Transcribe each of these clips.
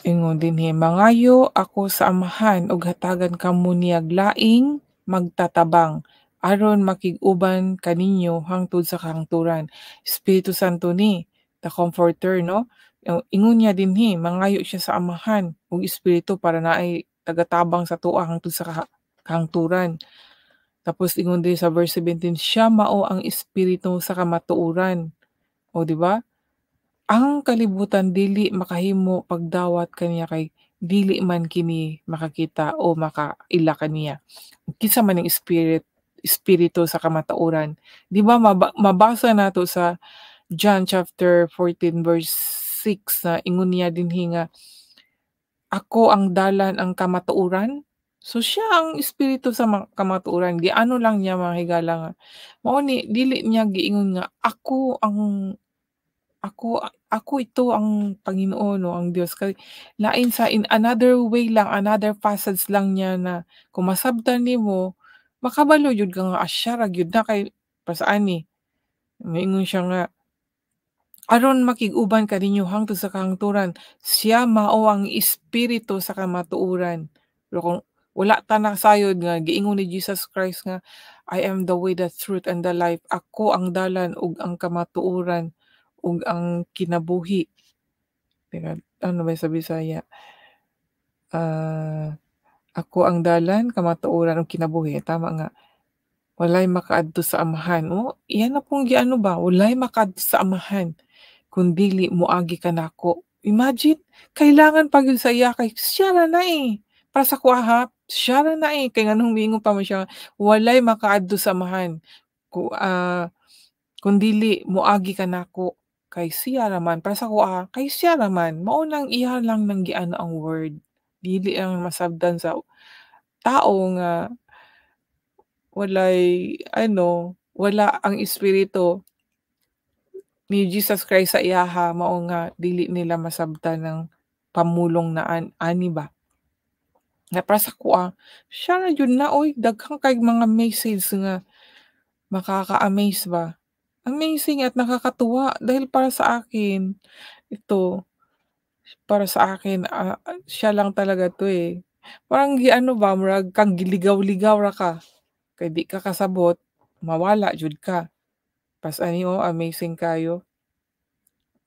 Ingon dinhi, "Mangayo ako sa Amahan ug hatagan kamo niyag laing magtatabang aron makig-uban kaninyo hangtod sa kahangturan." Espiritu Santo ni, the Comforter 'no. Ingon niya dinhi, mangayo siya sa Amahan ug Espiritu para naay tagatabang sa tuwa hangtod sa kahangturan. Tapos ingon din sa verse 17, "Siya mao ang Espiritu sa kamatuoran." O 'di ba? Ang kalibutan dili makahimo pagdawat kaniya kay dili man kini makakita o makaila kaniya. Kinsa man ang espiritu sa kamatuoran. 'Di ba mabasa nato sa John chapter 14 verse 6 na ingon niya dinhi nga, "Ako ang dalan, ang kamatuoran." So siya ang espiritu sa kamatuoran. Giano lang niya mga higala nga mao ni dili niya giingon nga, Ako ito ang Panginoon o ang Diyos kay lain sa in another way lang, another passage lang niya na kung masabtan nimo makabalo jud ka nga, siya ra gyud na kay pasani moingon siya nga, "Aron makig-uban kaninyo hangtod sa kahangturan, siya mao ang espiritu sa kamatuoran." Pero kung wala ta nasayod nga giingon ni Jesus Christ nga, "I am the way, the truth, and the life." Ako ang dalan ug ang kamatuoran ug ang kinabuhi. Teka, ano ba sa Bisaya? Ah, "Ako ang dalan, kamatuoran, ug kinabuhi." Tama nga. "Walay makaadto sa Amahan." Oh, iyan na pong giano ba, "Walay makaadto sa Amahan kun dili moagi ka nako." Imagine, kailangan pa gyud sa iya kay siya ra na, eh. Para sa kuha ha, siya ra na, eh, kay nganong miingon pa man siya, "Walay makaadto sa Amahan kun dili moagi ka nako." Kay siya ra man, para sa kuha kay siya ra man, mao nang iya lang nang giano ang word. Dili ang masabdan sa tao nga wala ang espiritu ni Jesus Christ sa iyaha mao nga dili nila masabtan ng pamulong na ani ba. Nga para sa kuha, siya ra jud na oy, daghang kay mga message nga makaka-amaze ba. Amazing at nakakatuwa dahil para sa akin, siya lang talaga 'to, eh. Parang giano ba, murag kang giligaw-ligaw ra ka, kay di ka kasabot, mawala jud ka. Ani amazing kayo.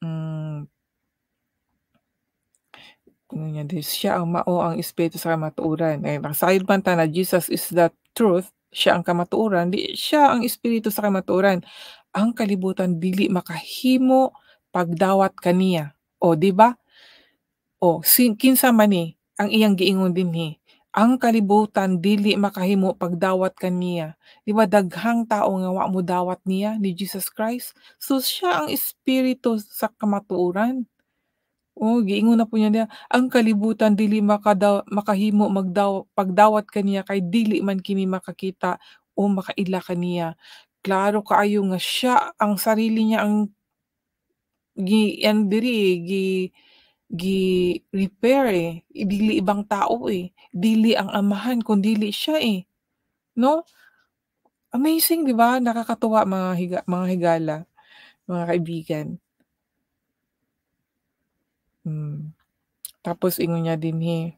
Hmm, ano niya din, siya ang mao ang espiritu sa kamatuoran. Eh, nakasayod man ta na Jesus is the truth, siya ang kamatuoran, di siya ang espiritu sa kamatuoran. Ang kalibutan dili makahimo pagdawat kaniya. O, 'di ba? O, kinsa man ni ang iyang giingon dinhi, ang kalibutan dili makahimo pagdawat kaniya. 'Di ba daghang tao nga wa modawat niya ni Jesus Christ? So, siya ang espiritu sa kamatuoran. Oh, giingon na po niya na, ang kalibutan dili makahimo pagdawat kaniya kay dili man kini makakita o makaila kaniya. Klaro kaayo nga siya ang sarili niya ang ano diri, gi-repair, eh, dili ibang tao, eh, dili ang amahan kundili siya, eh, 'no? Amazing 'di ba? Nakakatuwa mga higala, mga kaibigan. Hmm, tapos ingon niya dinhi,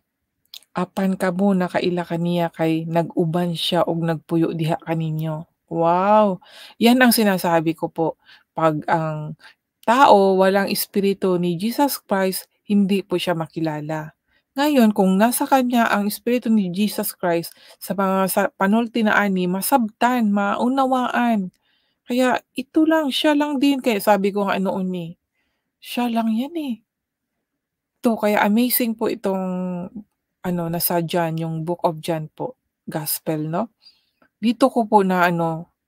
"Apan kamo nakaila kaniya kay nag-uban siya og nagpuyo diha kaninyo." Wow! 'Yan ang sinasabi ko po, 'pag ang tao walang espiritu ni Jesus Christ, hindi po siya makilala. Ngayon kung nasa kanya ang espiritu ni Jesus Christ, sa panulti na ani masabtan, maunawaan. Kaya ito lang, siya lang din kaya sabi ko nga noon, eh, siya lang 'yan, eh. Kaya amazing po itong nasa John, yung Book of John po, Gospel 'no. Dito ko po na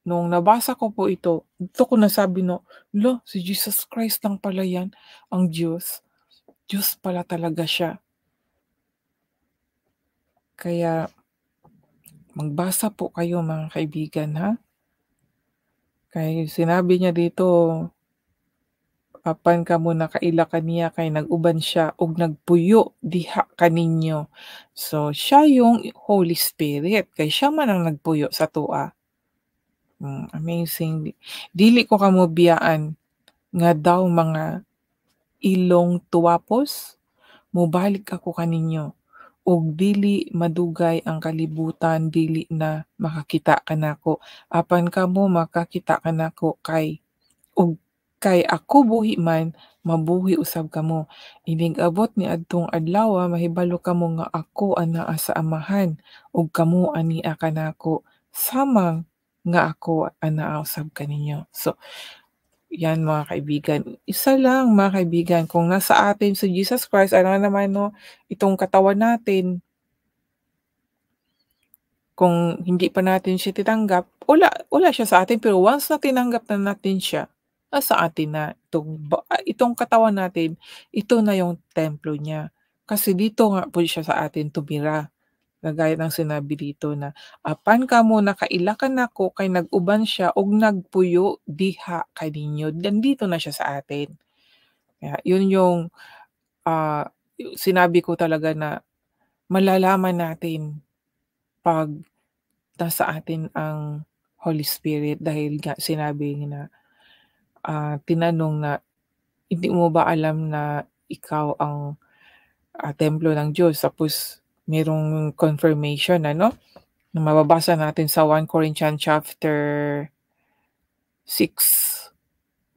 nung nabasa ko po ito, dito ko nasabi no, si Jesus Christ lang pala 'yan, ang Diyos. Diyos pala talaga siya. Kaya magbasa po kayo mga kaibigan ha. Kay sinabi niya dito, "Apan kamo nakaila kaniya kay nag-uban siya ug nagpuyo diha kaninyo." So, siya yung Holy Spirit, kay siya man ang nagpuyo sa tua. Amazing. Dili ko kamo biyaan nga daw mga ilong tuwapos mobalik ako kaninyo, ug dili madugay ang kalibutan dili na makakita kanako, apan kamo makakita kanako ug kay ako buhi man, mabuhi usab kamo. Inig abot niadtong adlaw mahibalo kamo nga ako anaa sa Amahan, ug kamo ania kanako, samang nga ako anaa usab kaninyo. So, 'yan mga kaibigan, isa lang mga kaibigan, kung nasa atin si Jesus Christ, ano naman 'no, itong katawan natin, kung hindi pa natin siya tinanggap, wala wala siya sa atin, pero once na tinanggap na natin siya, nasa atin na itong katawan natin, ito na yung templo niya. Kasi dito nga po siya sa atin tumira. Kagaya ng sinabi dito na, "Apan kamo nakailakan nako kay nag-uban siya og nagpuyo diha kaninyo." Nandito na siya sa atin. Kaya yun yung, ah, sinabi ko talaga na malalaman natin 'pag nasa atin ang Holy Spirit, dahil nga sinabi na, tinanong na, "Hindi mo ba alam na ikaw ang, templo ng Diyos?" Tapos merong confirmation ano, na mababasa natin sa 1 Corinthians chapter 6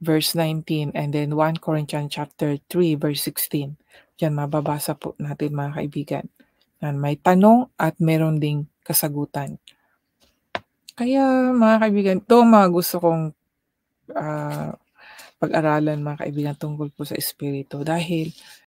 verse 19, and then 1 Corinthians chapter 3 verse 16. Diyan mababasa po natin mga kaibigan, na may tanong at meron ding kasagutan. Kaya mga kaibigan, 'to mga gusto kong, ah, pag-aralan mga kaibigan tungkol po sa espiritu, dahil